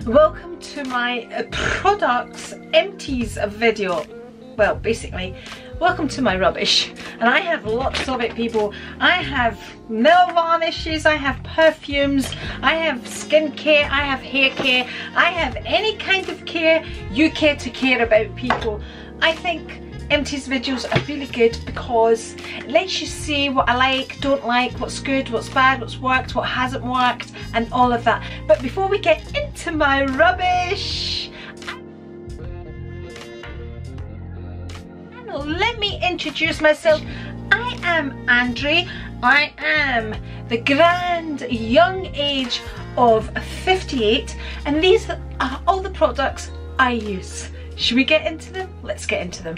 Welcome to my products empties video. Well, basically, welcome to my rubbish. And I have lots of it, people. I have nail varnishes, I have perfumes, I have skincare, I have hair care, I have any kind of care you care to care about, people. I think empties videos are really good because it lets you see what I like, don't like, what's good, what's bad, what's worked, what hasn't worked, and all of that. But before we get into my rubbish, let me introduce myself. I am Andri. I am the grand young age of 58, and these are all the products I use. Should we get into them? Let's get into them.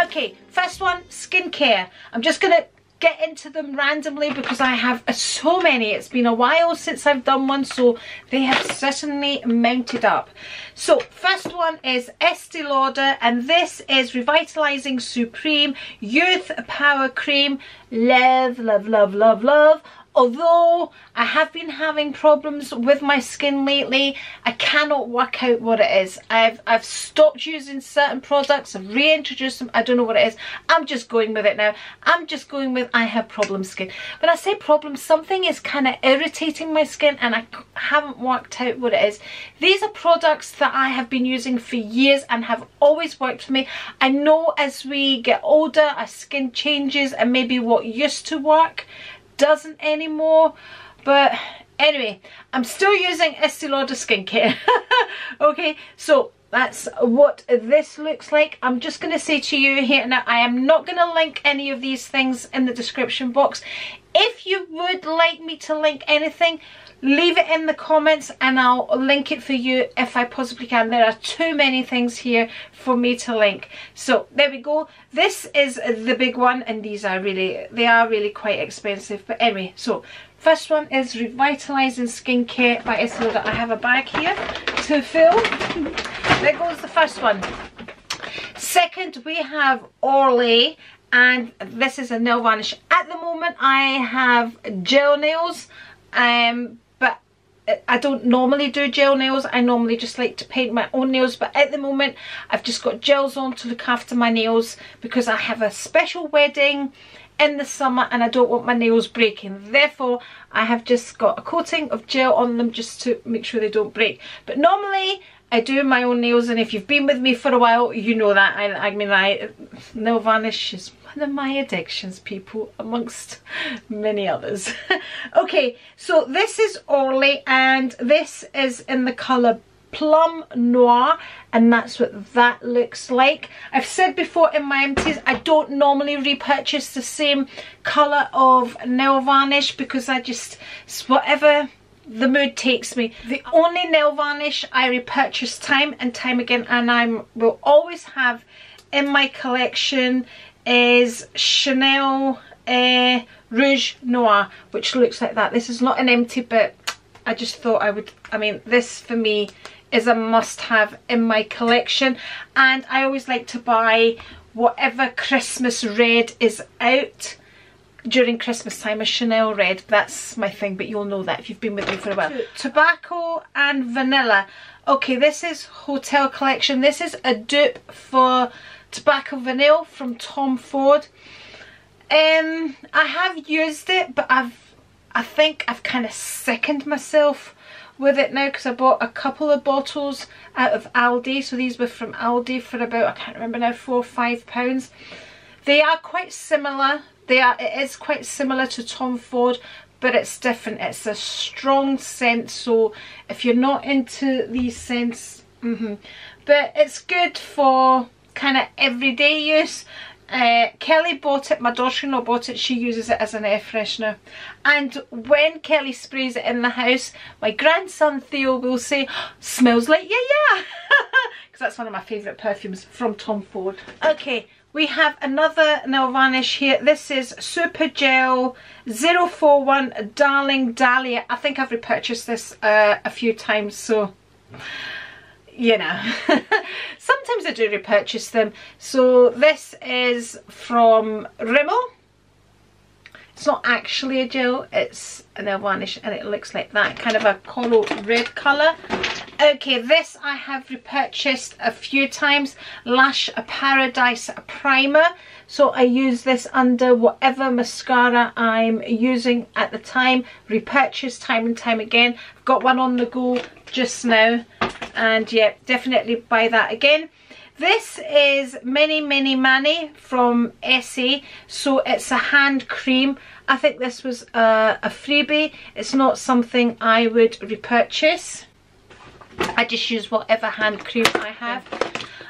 Okay, first one, skincare. I'm just gonna get into them randomly because I have so many. It's been a while since I've done one, so they have certainly mounted up. So first one is Estee Lauder, and this is Revitalizing Supreme Youth Power Cream. Love, love, love, love, love. Although I have been having problems with my skin lately, I cannot work out what it is. I've stopped using certain products, I've reintroduced them, I don't know what it is. I'm just going with it now. I'm just going with I have problem skin. When I say problem, something is kind of irritating my skin and I haven't worked out what it is. These are products that I have been using for years and have always worked for me. I know as we get older, our skin changes and maybe what used to work doesn't anymore, but anyway, I'm still using Estee Lauder skincare. Okay, so that's what this looks like. I'm just going to say to you here now, I am not going to link any of these things in the description box. If you would like me to link anything, leave it in the comments and I'll link it for you if I possibly can. There are too many things here for me to link. So there we go. This is the big one, and these are they are really quite expensive. But anyway, so first one is Revitalizing Skincare by Essie Lauder. I have a bag here to fill. There goes the first one. Second, we have Orly, and this is a nail varnish. At the moment I have gel nails, but I don't normally do gel nails. I normally just like to paint my own nails, but at the moment I've just got gels on to look after my nails because I have a special wedding in the summer and I don't want my nails breaking. Therefore I have just got a coating of gel on them just to make sure they don't break. But normally I do my own nails, and if you've been with me for a while, you know that. I mean, nail varnish is one of my addictions, people, amongst many others. Okay, so this is Orly, and this is in the colour Plum Noir, and that's what that looks like. I've said before in my empties, I don't normally repurchase the same colour of nail varnish because I just, it's whatever the mood takes me. The only nail varnish I repurchase time and time again, and I will always have in my collection, is Chanel Rouge Noir, which looks like that. This is not an empty, but I just thought I would, I mean, this for me is a must-have in my collection, and I always like to buy whatever Christmas red is out during Christmas time. A Chanel red, that's my thing, but you'll know that if you've been with me for a while. Tobacco and vanilla. Okay, this is Hotel Collection. This is a dupe for Tobacco Vanilla from Tom Ford. I have used it, but I think I've kind of sickened myself with it now because I bought a couple of bottles out of Aldi. So these were from Aldi for about, I can't remember now, £4 or £5. They are quite similar. It is quite similar to Tom Ford, but it's different. It's a strong scent, so if you're not into these scents, but it's good for kind of everyday use. Kelly bought it, my daughter-in-law bought it, she uses it as an air freshener. And when Kelly sprays it in the house, my grandson Theo will say, smells like yiayia, because that's one of my favourite perfumes from Tom Ford. Okay, we have another nail varnish here. This is Super Gel 041 Darling Dahlia. I think I've repurchased this a few times, so you know. Sometimes I do repurchase them. So this is from Rimmel. It's not actually a gel, it's a nail varnish, and it looks like that, kind of a coral red colour. Okay, this I have repurchased a few times. Lash Paradise Primer. So I use this under whatever mascara I'm using at the time. Repurchase time and time again. I've got one on the go just now. And yeah, definitely buy that again. This is Mini Mani from Essie. So it's a hand cream. I think this was a freebie. It's not something I would repurchase. I just use whatever hand cream I have.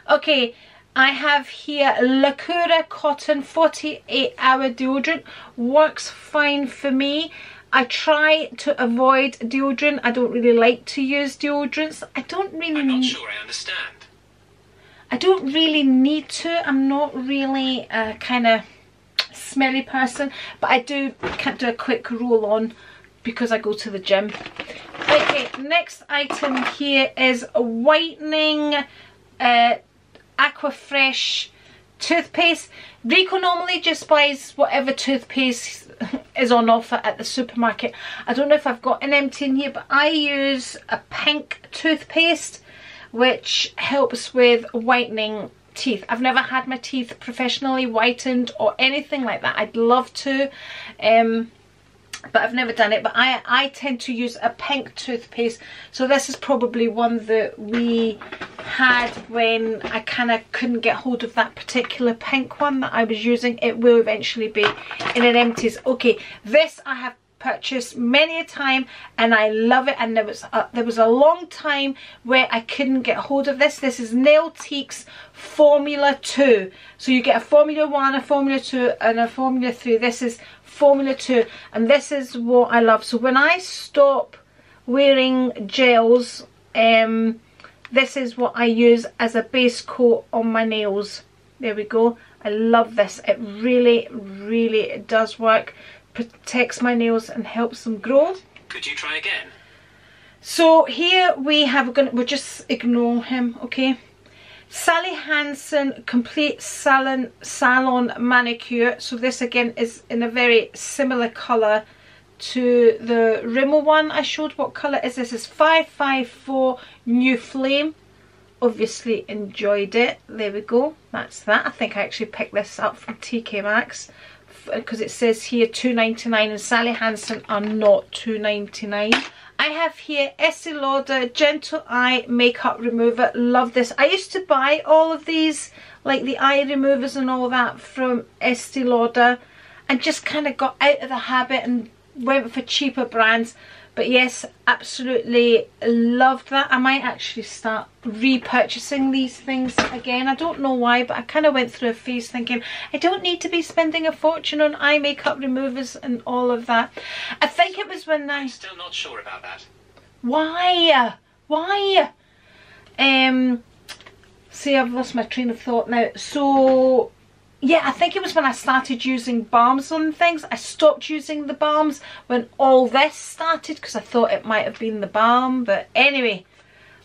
Okay, I have here Lacura Cotton 48-hour deodorant. Works fine for me. I try to avoid deodorant. I don't really like to use deodorants. I'm not sure I understand. I don't really need to. I'm not really a kind of smelly person, but I can't do a quick roll on because I go to the gym. Okay, next item here is a whitening Aquafresh toothpaste. Rico normally just buys whatever toothpaste is on offer at the supermarket. I don't know if I've got an empty in here, but I use a pink toothpaste which helps with whitening teeth. I've never had my teeth professionally whitened or anything like that. I'd love to, but I've never done it. But I tend to use a pink toothpaste. So this is probably one that we had when I kind of couldn't get hold of that particular pink one that I was using. It will eventually be in an Empties. Okay, this I have purchased many a time and I love it, and there was a long time where I couldn't get hold of this. This is Nailteek's Formula 2. So you get a Formula 1, a Formula 2 and a Formula 3. This is Formula 2 and this is what I love. So when I stop wearing gels, this is what I use as a base coat on my nails. There we go. I love this. It really does work. Protects my nails and helps them grow. Could you try again? So here we have, we'll just ignore him, okay? Sally Hansen Complete Salon Manicure. So this again is in a very similar colour to the Rimmel one I showed. What colour is this? It's 554 New Flame. Obviously enjoyed it. There we go. That's that. I think I actually picked this up from TK Maxx, because it says here $2.99 and Sally Hansen are not $2.99. I have here Estee Lauder Gentle Eye Makeup Remover. Love this. I used to buy all of these, like the eye removers and all that, from Estee Lauder, and just kind of got out of the habit and went for cheaper brands. But yes, absolutely loved that. I might actually start repurchasing these things again. I don't know why, but I kind of went through a phase thinking I don't need to be spending a fortune on eye makeup removers and all of that. I think it was when I'm still not sure about that. Why? See, I've lost my train of thought now. So yeah, I think it was when I started using balms on things. I stopped using the balms when all this started because I thought it might have been the balm. But anyway,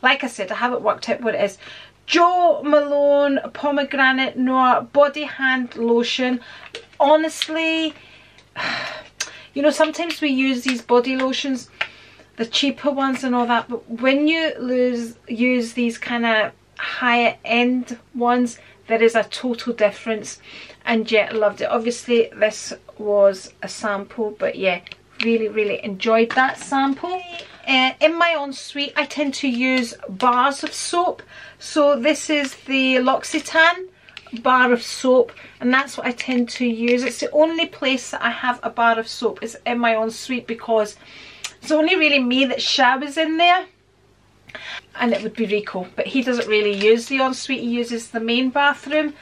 like I said, I haven't worked out what it is. Jo Malone Pomegranate Noir Body Hand Lotion. Honestly, you know, sometimes we use these body lotions, the cheaper ones and all that, but when you use these kind of higher end ones, there is a total difference. And yeah, loved it. Obviously this was a sample, but yeah, really enjoyed that sample. In my ensuite I tend to use bars of soap. So this is the L'Occitane bar of soap, and that's what I tend to use. It's the only place that I have a bar of soap is in my ensuite, because it's only really me that showers in there, and it would be Rico, but he doesn't really use the ensuite, he uses the main bathroom.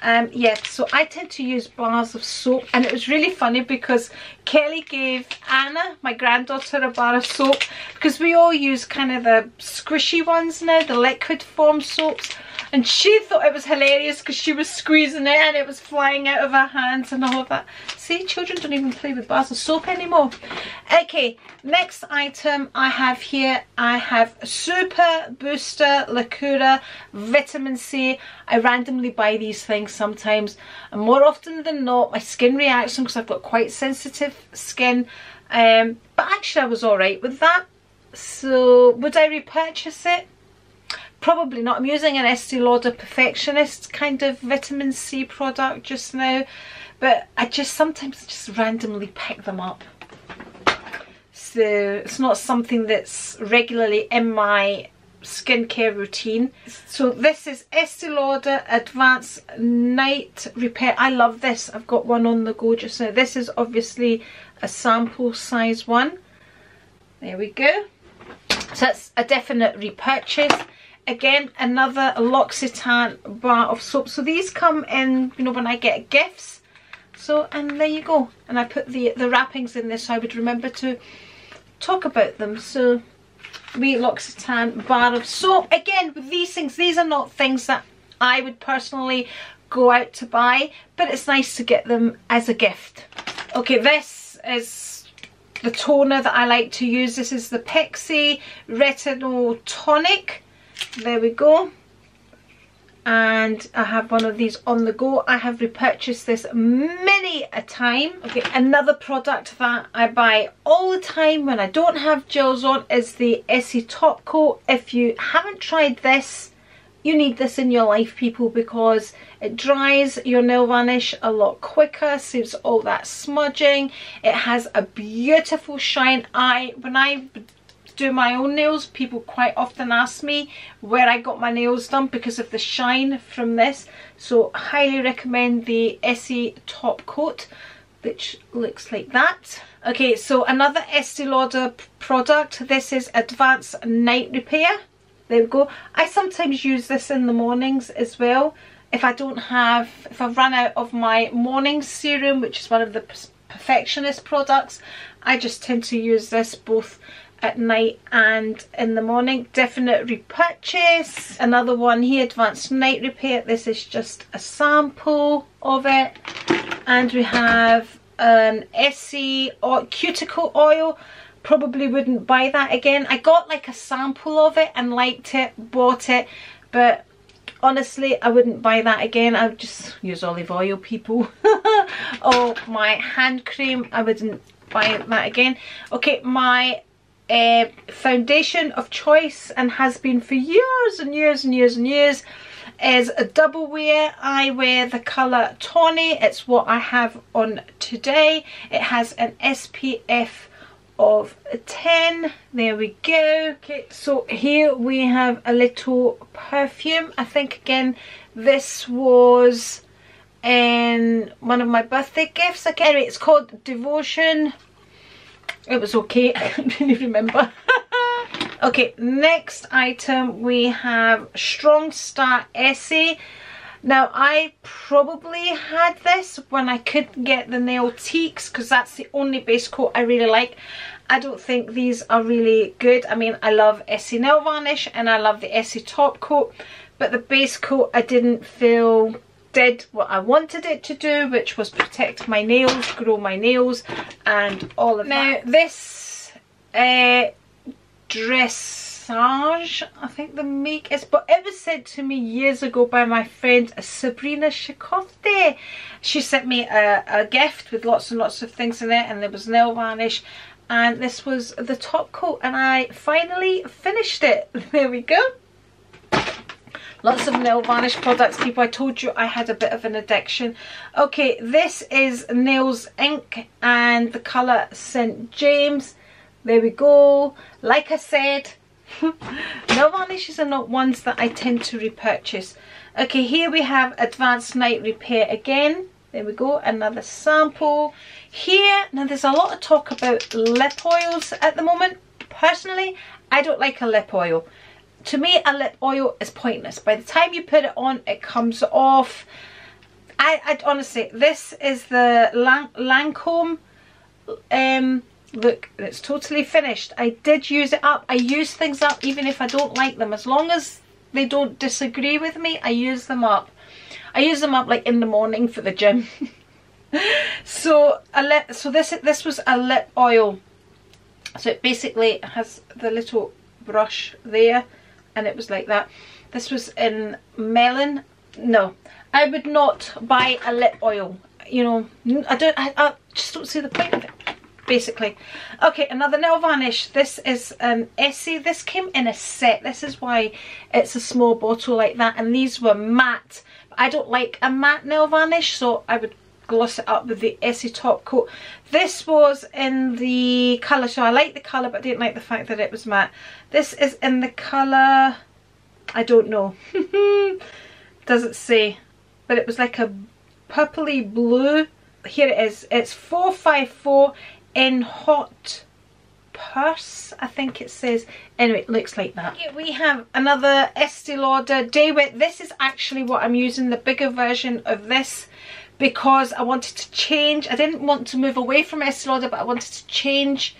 Yeah, so I tend to use bars of soap, and it was really funny because Kelly gave Anna, my granddaughter, a bar of soap, because we all use kind of the squishy ones now, the liquid form soaps, and she thought it was hilarious because she was squeezing it and it was flying out of her hands and all of that. See, children don't even play with bars of soap anymore. Okay, next item I have here, I have Super Booster Lacura Vitamin C. I randomly buy these things sometimes, and more often than not my skin reacts because I've got quite sensitive skin, but actually I was alright with that. So would I repurchase it? Probably not. I'm using an Estee Lauder Perfectionist kind of vitamin C product just now, but I just sometimes just randomly pick them up. So it's not something that's regularly in my skincare routine. So this is Estee Lauder Advanced Night Repair. I love this. I've got one on the go just now. This is obviously a sample size one. There we go. So that's a definite repurchase. Again, another L'Occitane bar of soap. So these come in, you know, when I get gifts. So, and there you go. And I put the wrappings in this so I would remember to talk about them. So wee L'Occitane bar of soap. Again, with these things, these are not things that I would personally go out to buy, but it's nice to get them as a gift. Okay, this is the toner that I like to use. This is the Pixie Retinol Tonic. There we go. And I have one of these on the go. I have repurchased this many a time. Okay, another product that I buy all the time when I don't have gels on is the Essie Top Coat. If you haven't tried this, you need this in your life, people, because it dries your nail varnish a lot quicker, saves all that smudging. It has a beautiful shine. When I do my own nails, people quite often ask me where I got my nails done because of the shine from this. So highly recommend the Essie Top Coat, which looks like that. Okay, so another Estee Lauder product. This is Advanced Night Repair. There we go. I sometimes use this in the mornings as well. If I've run out of my morning serum, which is one of the Perfectionist products, I just tend to use this both at night and in the morning. Definite repurchase. Another one here, Advanced Night Repair. This is just a sample of it. And we have an Essie cuticle oil. Probably wouldn't buy that again. I got like a sample of it and liked it, bought it, but honestly I wouldn't buy that again. I would just use olive oil, people. Oh, my hand cream, I wouldn't buy that again. Okay, my foundation of choice, and has been for years and years and years and years, is a double wear. I wear the colour Tonic. It's what I have on today. It has an SPF of 10. There we go. Okay, so here we have a little perfume. I think again this was in one of my birthday gifts. Okay, anyway, it's called Devotion. It was okay. I can't really remember. Okay, next item we have Strong Star Essie. Now I probably had this when I couldn't get the nail teaks, because that's the only base coat I really like. I don't think these are really good. I mean, I love Essie nail varnish and I love the Essie Top Coat, but the base coat I didn't feel did what I wanted it to do, which was protect my nails, grow my nails, and all of that. Now this Dressage, I think the make is, but it was sent to me years ago by my friend Sabrina Shikofte. She sent me a gift with lots and lots of things in it, and there was nail varnish, and this was the top coat, and I finally finished it. There we go. Lots of nail varnish products, people. I told you I had a bit of an addiction. Okay, this is Nails Ink and the colour St. James. There we go. Like I said, nail varnishes are not ones that I tend to repurchase. Okay, here we have Advanced Night Repair again. There we go, another sample. Here, now there's a lot of talk about lip oils at the moment. Personally, I don't like a lip oil. To me, a lip oil is pointless. By the time you put it on, it comes off. I honestly, this is the Lancome. Look, it's totally finished. I did use it up. I use things up even if I don't like them. As long as they don't disagree with me, I use them up. I use them up like in the morning for the gym. So this was a lip oil. So it basically has the little brush there, and it was like that. This was in melon. No, I would not buy a lip oil. You know, I just don't see the point of it. basically. Okay, another nail varnish. This is an Essie. This came in a set. This is why it's a small bottle like that. And these were matte. I don't like a matte nail varnish, so I would gloss it up with the Essie Top Coat. This was in the colour, so I like the colour, but I didn't like the fact that it was matte. This is in the colour, I don't know. Doesn't say. But it was like a purpley blue. Here it is. It's 454 in hot purse, I think it says. Anyway, it looks like that. Here we have another Estee Lauder Day Wet. This is actually what I'm using, the bigger version of this, because I wanted to change. I didn't want to move away from Estee Lauder, but I wanted to change.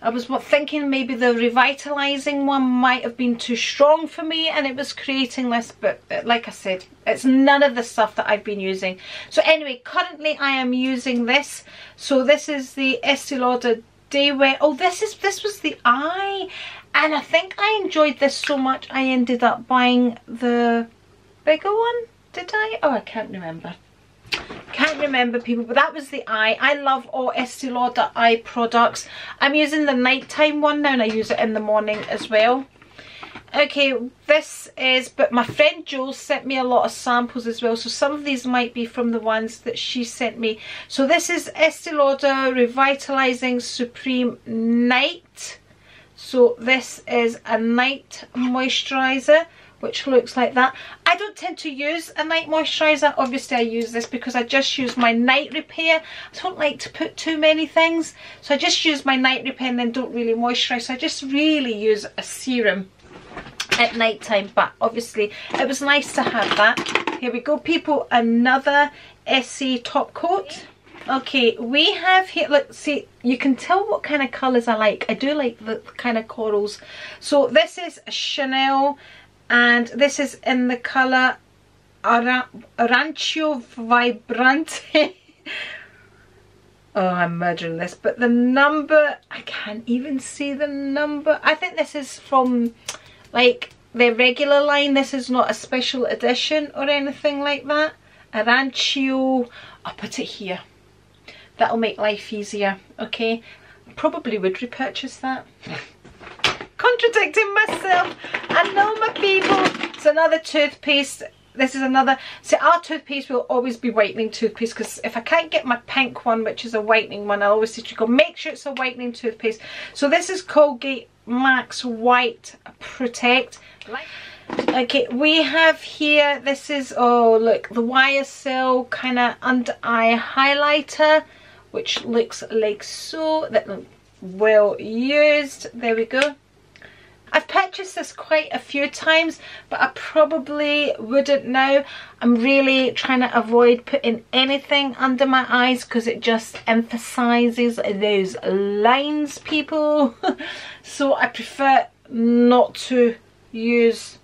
I was thinking maybe the Revitalizing one might have been too strong for me, and it was creating this, but like I said, it's none of the stuff that I've been using. So anyway, currently I am using this. So this is the Estee Lauder Day Wet. Oh, this was the eye, and I think I enjoyed this so much I ended up buying the bigger one. Did I? Oh, I can't remember. Can't remember, people, but that was the eye. I love all Estee Lauder eye products. I'm using the nighttime one now, and I use it in the morning as well. Okay, this is, but my friend Jules sent me a lot of samples as well, so some of these might be from the ones that she sent me. So this is Estee Lauder Revitalizing Supreme Night. So this is a night moisturizer, which looks like that. I don't tend to use a night moisturizer. Obviously I use this because I just use my night repair. I don't like to put too many things, so I just use my night repair and then don't really moisturize. So I just really use a serum at night time, but obviously it was nice to have that. Here we go, people, another Essie Top Coat. Okay, we have here, look, see, you can tell what kind of colours I like. I do like the kind of corals. So this is Chanel, and this is in the colour Arancio Vibrante. Oh, I'm murdering this, but the number, I can't even see the number. I think this is from like their regular line. This is not a special edition or anything like that. Arancio, I'll put it here. That'll make life easier, okay? Probably would repurchase that. Contradicting myself. I know, my people. It's another toothpaste. This is another. See, our toothpaste will always be whitening toothpaste, because if I can't get my pink one, which is a whitening one, I'll always say to go, make sure it's a whitening toothpaste. So this is Colgate Max White Protect. Okay, we have here, this is, oh look, the YSL kind of under eye highlighter, which looks like so. That looks well used. There we go. I've purchased this quite a few times, but I probably wouldn't now. I'm really trying to avoid putting anything under my eyes because it just emphasizes those lines, people. So I prefer not to use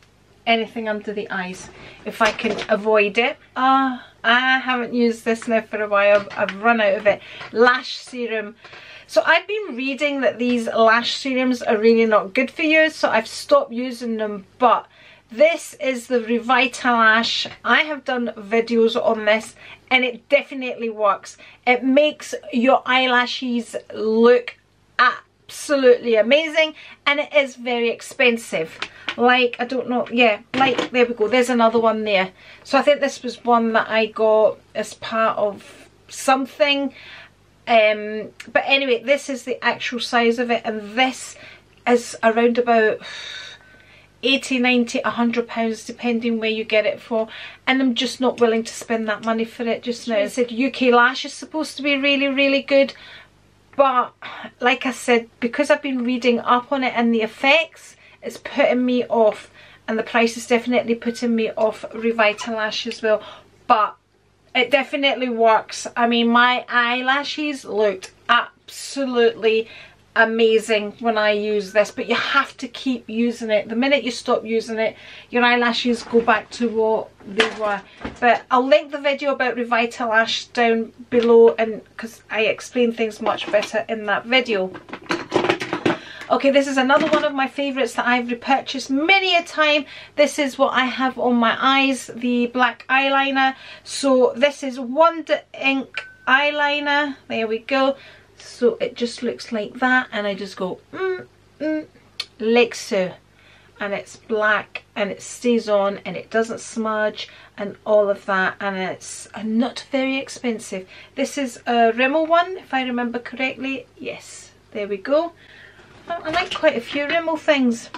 anything under the eyes if I can avoid it. I haven't used this now for a while. I've run out of it. Lash serum. So I've been reading that these lash serums are really not good for you, so I've stopped using them. But this is the Revitalash. I have done videos on this and it definitely works. It makes your eyelashes look absolutely amazing, and it is very expensive. Like, I don't know, yeah, like, there we go, there's another one there. So I think this was one that I got as part of something. But anyway, this is the actual size of it, and this is around about 80, 90, £100 depending where you get it for, and I'm just not willing to spend that money for it just now. It said UK Lash is supposed to be really, really good, but like I said, because I've been reading up on it and the effects, it's putting me off, and the price is definitely putting me off Revitalash as well. But it definitely works. I mean, my eyelashes looked absolutely amazing when I used this, but you have to keep using it. The minute you stop using it, your eyelashes go back to what they were. But I'll link the video about Revitalash down below, and because I explain things much better in that video. Okay, this is another one of my favourites that I've repurchased many a time. This is what I have on my eyes, the black eyeliner. So this is Wonder Ink eyeliner. There we go. So it just looks like that, and I just go like so, and it's black and it stays on and it doesn't smudge and all of that, and it's not very expensive. This is a Rimmel one, if I remember correctly. Yes, there we go. I like quite a few Rimmel things.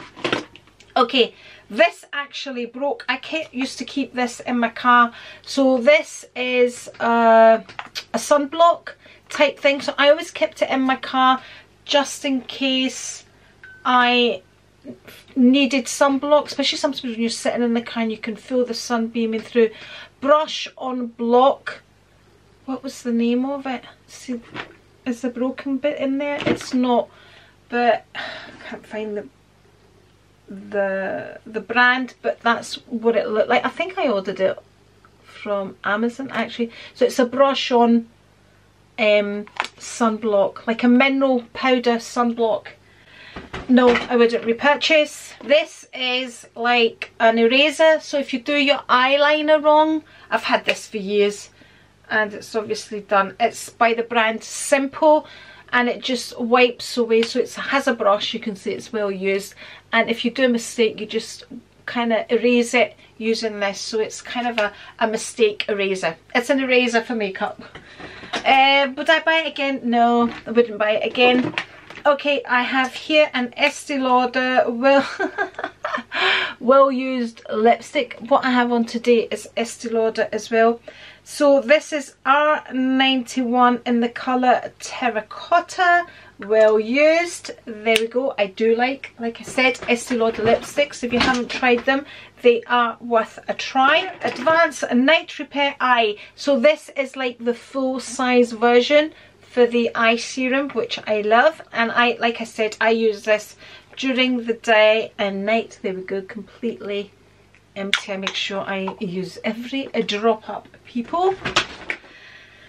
Okay, this actually broke. I used to keep this in my car. So this is a sunblock type thing. So I always kept it in my car just in case I needed sunblock, especially sometimes when you're sitting in the car and you can feel the sun beaming through. Brush on block. What was the name of it? See, is the broken bit in there? It's not, but I can't find the brand, but that's what it looked like. I think I ordered it from Amazon actually. So it's a brush on sunblock, like a mineral powder sunblock. No, I wouldn't repurchase. This is like an eraser, so if you do your eyeliner wrong, I've had this for years and it's obviously done. It's by the brand Simple, and it just wipes away. So it has a brush, you can see it's well used, and if you do a mistake you just kind of erase it using this. So it's kind of a mistake eraser. It's an eraser for makeup. Would I buy it again? No, I wouldn't buy it again. Okay, I have here an Estee Lauder well used lipstick. What I have on today is Estee Lauder as well. So this is R91 in the colour Terracotta, well used. There we go. I do like I said, Estee Lauder lipsticks. If you haven't tried them, they are worth a try. Advanced Night Repair Eye. So this is like the full size version for the eye serum, which I love, and like I said, I use this during the day and night. There we go, completely empty. I make sure I use every drop up, people.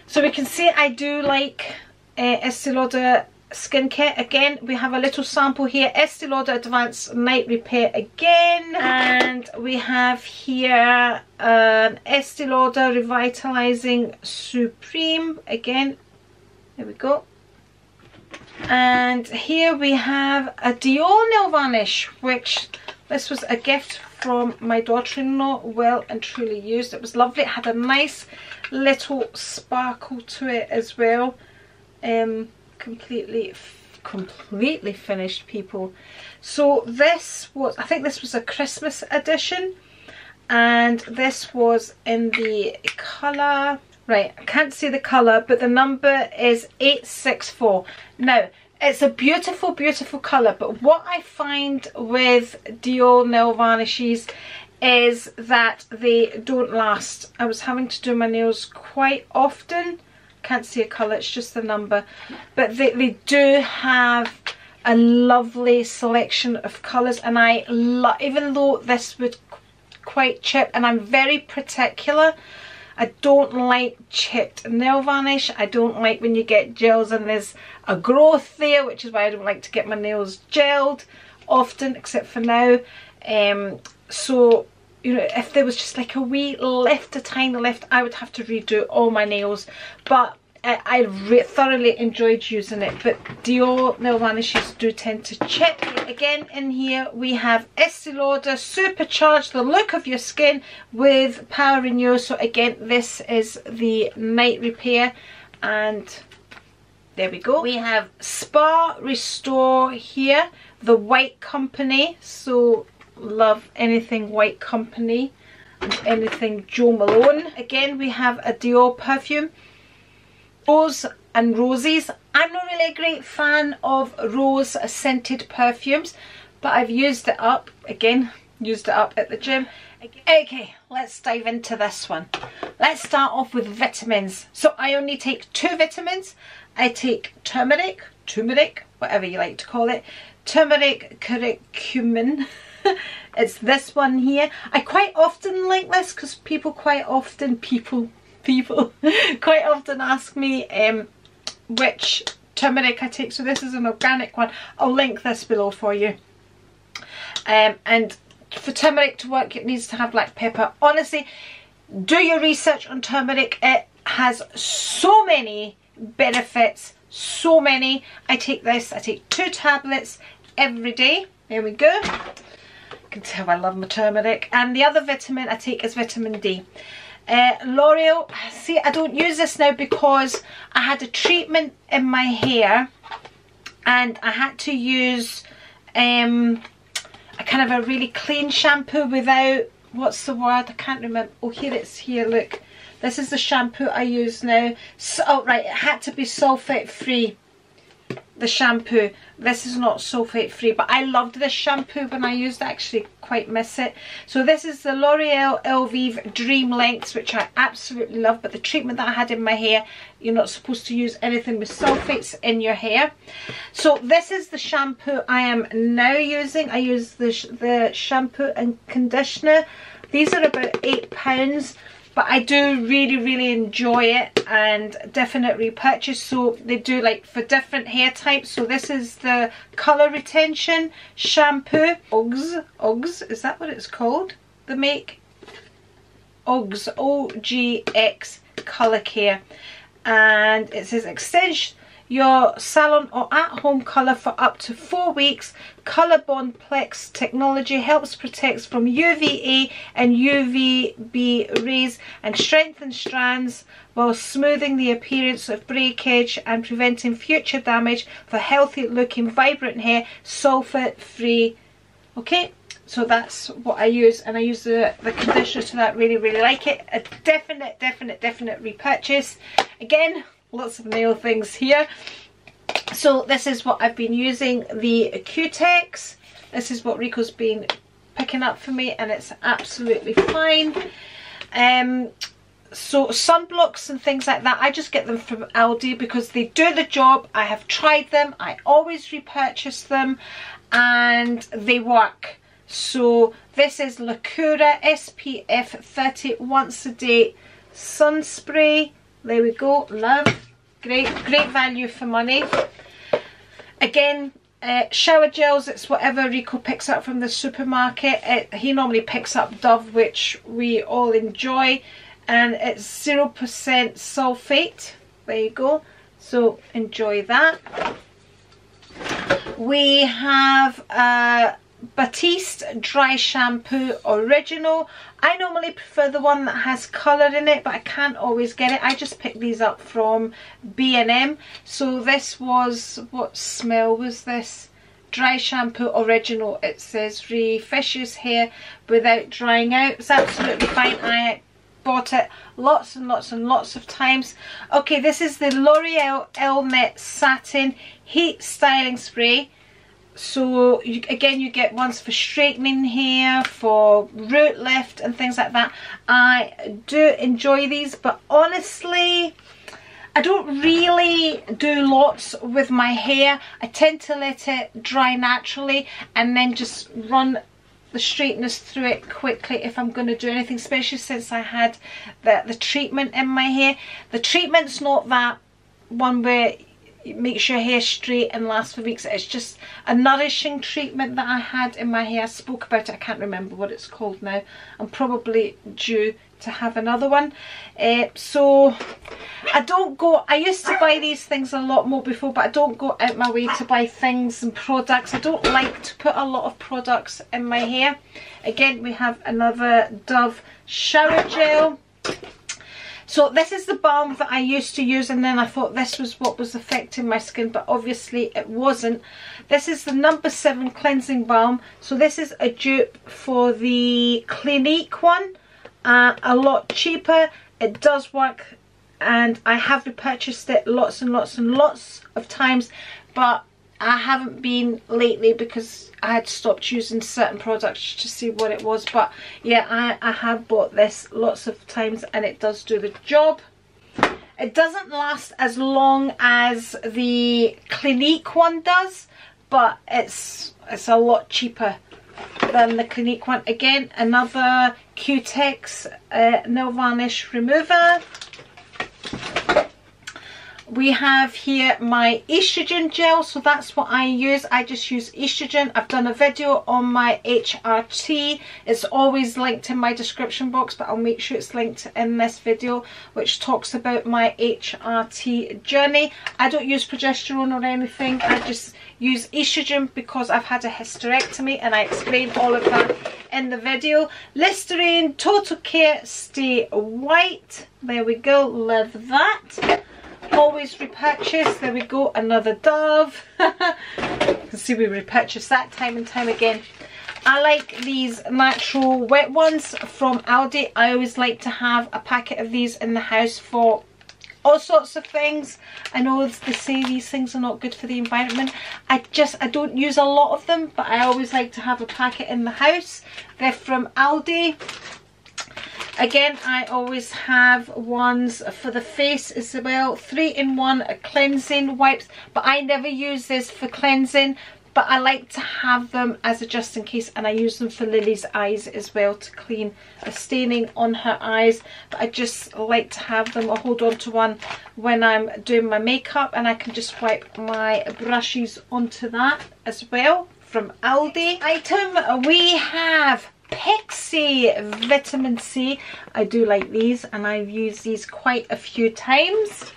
So we can see I do like Estee Lauder skincare. Again, we have a little sample here, Estee Lauder Advanced Night Repair again, and we have here Estee Lauder Revitalizing Supreme again. There we go. And here we have a Dior nail varnish, which this was a gift from my daughter-in-law, well and truly used. It was lovely. It had a nice little sparkle to it as well. Completely finished, people. So this was, I think this was a Christmas edition, and this was in the colour, right, I can't see the colour, but the number is 864. Now, it's a beautiful, beautiful colour, but what I find with Dior nail varnishes is that they don't last. I was having to do my nails quite often. Can't see a colour, it's just the number. But they do have a lovely selection of colours, and I love, even though this would quite chip, and I'm very particular, I don't like chipped nail varnish. I don't like when you get gels and there's a growth there, which is why I don't like to get my nails gelled often, except for now. So, you know, if there was just like a wee lift, a tiny lift, I would have to redo all my nails. But I thoroughly enjoyed using it. But Dior nail varnishes do tend to chip. Again, in here we have Estee Lauder Supercharge the look of your skin with Power Renew. So again, this is the night repair, and there we go. We have Spa Restore here, the White Company. So love anything White Company and anything Jo Malone. Again, we have a Dior perfume, Rose and Roses. I'm not really a great fan of rose scented perfumes, but I've used it up. Again, used it up at the gym. Okay, let's dive into this one. Let's start off with vitamins. So I only take 2 vitamins. I take turmeric, whatever you like to call it, turmeric curcumin. It's this one here. I quite often like this because people quite often ask me which turmeric I take. So this is an organic one. I'll link this below for you. And for turmeric to work, it needs to have black pepper. Honestly, do your research on turmeric. It has so many benefits, so many. I take this, I take 2 tablets every day. There we go. You can tell I love my turmeric. And the other vitamin I take is vitamin D. L'Oreal, see, I don't use this now because I had a treatment in my hair and I had to use a kind of a really clean shampoo without, what's the word, I can't remember. Oh, here it's here, look. This is the shampoo I use now. So, oh right, it had to be sulfate free, the shampoo. This is not sulfate free, but I loved this shampoo when I used it. I actually quite miss it. So this is the L'Oreal Elvive Dream Lengths, which I absolutely love, but the treatment that I had in my hair, you're not supposed to use anything with sulfates in your hair. So this is the shampoo I am now using. I use the shampoo and conditioner. These are about £8. But I do really enjoy it, and definite repurchase. So they do like for different hair types. So this is the colour retention shampoo. Uggs, is that what it's called? The make? Uggs, OGX Colour Care. And it says extend your salon or at-home colour for up to 4 weeks. Colour Bond Plex technology helps protect from UVA and UVB rays and strengthens strands while smoothing the appearance of breakage and preventing future damage for healthy looking vibrant hair, sulfate free. Okay, so that's what I use, and I use the conditioner to that. Really like it. A definite repurchase. Again, lots of nail things here. So this is what I've been using, the Cutex. This is what Rico's been picking up for me, and it's absolutely fine. So sunblocks and things like that, I just get them from Aldi because they do the job. I have tried them, I always repurchase them, and they work. So this is Lacura SPF 30 once a day sun spray. There we go, love. Great value for money. Again, shower gels, it's whatever Rico picks up from the supermarket. He normally picks up Dove, which we all enjoy, and it's 0% sulfate. There you go, so enjoy that. We have Batiste dry shampoo original. I normally prefer the one that has colour in it, but I can't always get it. I just picked these up from B&M. So this was, what smell was this? Dry shampoo original. It says refreshes hair without drying out. It's absolutely fine. I bought it lots and lots of times. Okay, this is the L'Oreal Elnet Satin Heat Styling Spray. So again, you get ones for straightening hair, for root lift and things like that. I do enjoy these, but honestly I don't really do lots with my hair. I tend to let it dry naturally and then just run the straighteners through it quickly if I'm going to do anything, especially since I had the treatment in my hair. The treatment's not that one where it makes your hair straight and lasts for weeks. It's just a nourishing treatment that I had in my hair. I spoke about it, I can't remember what it's called now. I'm probably due to have another one. So I don't go, I used to buy these things a lot more before, but I don't go out my way to buy things and products. I don't like to put a lot of products in my hair. Again, we have another Dove shower gel. So this is the balm that I used to use, and then I thought this was what was affecting my skin, but obviously it wasn't. This is the No. 7 cleansing balm. So this is a dupe for the Clinique one, a lot cheaper. It does work, and I have repurchased it lots and lots of times, but I haven't been lately because I had stopped using certain products to see what it was. But yeah, I have bought this lots of times and it does do the job. It doesn't last as long as the Clinique one does, but it's a lot cheaper than the Clinique one. Again, another Cutex nail varnish remover. we have here my estrogen gel, so that's what I use. I just use estrogen. I've done a video on my HRT. It's always linked in my description box, but I'll make sure it's linked in this video, which talks about my HRT journey. I don't use progesterone or anything. I just use estrogen because I've had a hysterectomy, and I explain all of that in the video. Listerine, Total Care, Stay White. There we go, love that. Always repurchase. There we go, another Dove. You can see we repurchase that time and time again. I like these natural wet ones from Aldi. I always like to have a packet of these in the house for all sorts of things. I know they say these things are not good for the environment. I don't use a lot of them, but I always like to have a packet in the house. They're from Aldi. Again, I always have ones for the face as well. 3-in-1 cleansing wipes, but I never use this for cleansing, but I like to have them as a just in case, and I use them for Lily's eyes as well to clean the staining on her eyes. But I just like to have them. I'll hold on to one when I'm doing my makeup, and I can just wipe my brushes onto that as well from Aldi. Item, we have Pixie Vitamin C. I do like these, and I've used these quite a few times.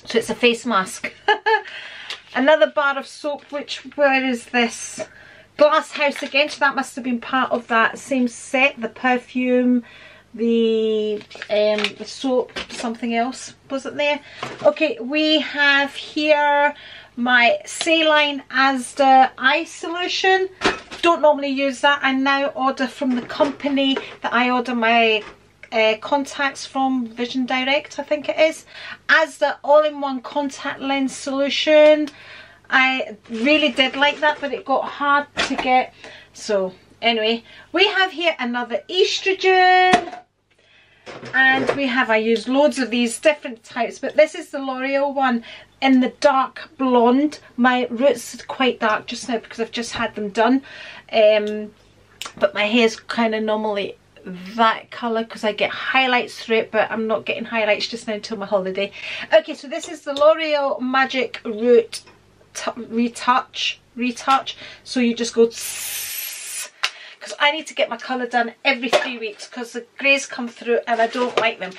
So it's a face mask. Another bar of soap, where is this? Glass House again, so that must have been part of that same set. The perfume, the soap, something else, was it there? Okay, we have here my saline Asda eye solution. Don't normally use that. I now order from the company that I order my contacts from, Vision Direct I think it is. Asda all-in-one contact lens solution. I really did like that, but it got hard to get. So anyway, we have here another estrogen, and we have, I use loads of these different types, but this is the L'Oreal one in the dark blonde. My roots are quite dark just now because I've just had them done, but my hair's kind of normally that colour because I get highlights through it, but I'm not getting highlights just now until my holiday. Okay, so this is the L'Oreal Magic Root Retouch. So you just go because I need to get my colour done every 3 weeks because the greys come through and I don't like them.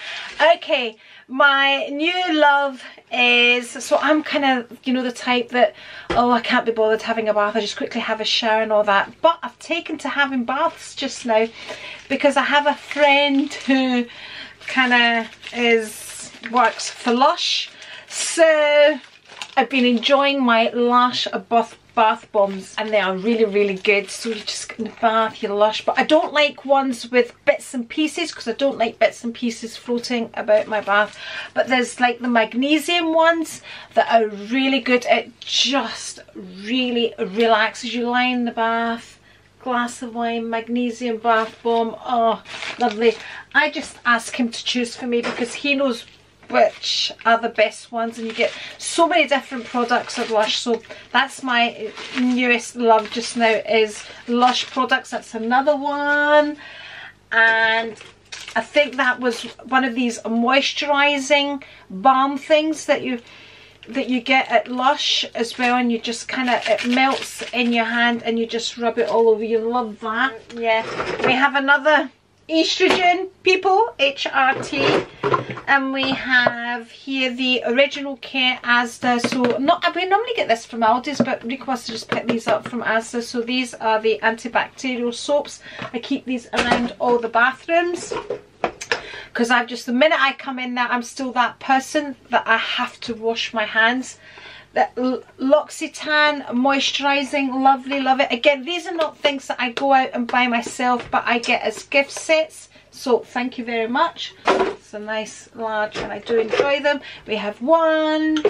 Okay, my new love is, so I'm kind of, you know, the type that, oh, I can't be bothered having a bath, I just quickly have a shower and all that. But I've taken to having baths just now because I have a friend who kind of works for Lush. So I've been enjoying my Lush bath bombs, and they are really good. So you just get in the bath, you're Lush. But I don't like ones with bits and pieces because I don't like bits and pieces floating about my bath. But there's like the magnesium ones that are really good. It just really relaxes you. Lie in the bath, glass of wine, magnesium bath bomb. Oh, lovely. I just ask him to choose for me because he knows which are the best ones, and you get so many different products at Lush. So that's my newest love just now, is Lush products. That's another one, and I think that was one of these moisturizing balm things that you get at Lush as well, and you just kind of, it melts in your hand and you just rub it all over. You love that. Yeah, we have another estrogen, people, HRT, and we have here the Original Care Asda. So we normally get this from Aldi's, but Rico wants to just pick these up from Asda. So these are the antibacterial soaps. I keep these around all the bathrooms because I've just, the minute I come in there, I'm still that person that I have to wash my hands. That L'Occitane moisturising, lovely, love it. Again, these are not things that I go out and buy myself, but I get as gift sets, so thank you very much. It's a nice large and I do enjoy them. We have 1,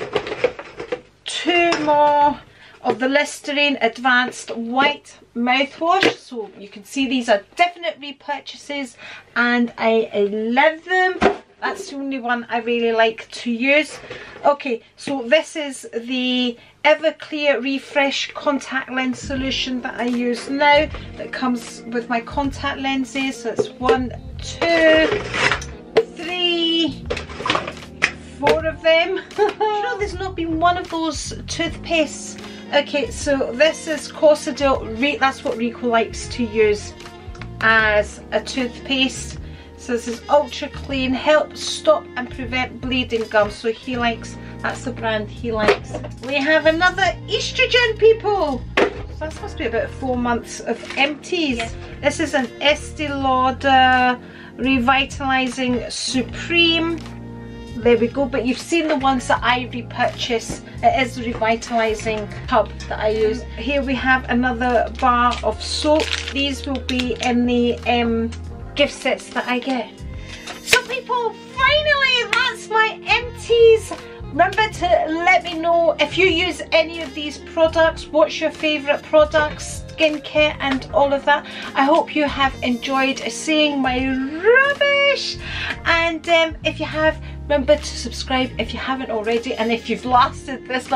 2 more of the Listerine Advanced White mouthwash. So you can see these are definite repurchases and I love them. That's the only one I really like to use. Okay, so this is the Everclear Refresh Contact Lens Solution that I use now, that comes with my contact lenses. So it's 1, 2, 3, 4 of them. No, there's not been one of those toothpastes. Okay, so this is Cossadil, that's what Rico likes to use as a toothpaste. So this is ultra clean, helps stop and prevent bleeding gums. So he likes, that's the brand he likes. We have another estrogen, people. So that must be about 4 months of Empties. Yeah. This is an Estee Lauder Revitalizing Supreme. There we go, but you've seen the ones that I repurchase. It is the revitalizing tub that I use. Here we have another bar of soap. These will be in the gift sets that I get. So people, finally that's my Empties. Remember to let me know if you use any of these products, what's your favourite products, skincare and all of that. I hope you have enjoyed seeing my rubbish, and if you have, remember to subscribe if you haven't already, and if you've lasted this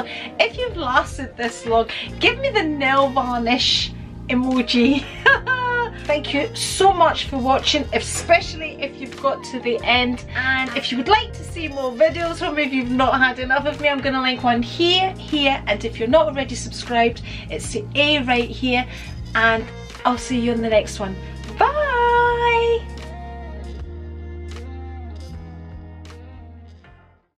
long, give me the nail varnish emoji. Thank you so much for watching, especially if you've got to the end. And if you would like to see more videos from me, if you've not had enough of me, I'm going to link one here, and if you're not already subscribed, it's the A right here, and I'll see you in the next one.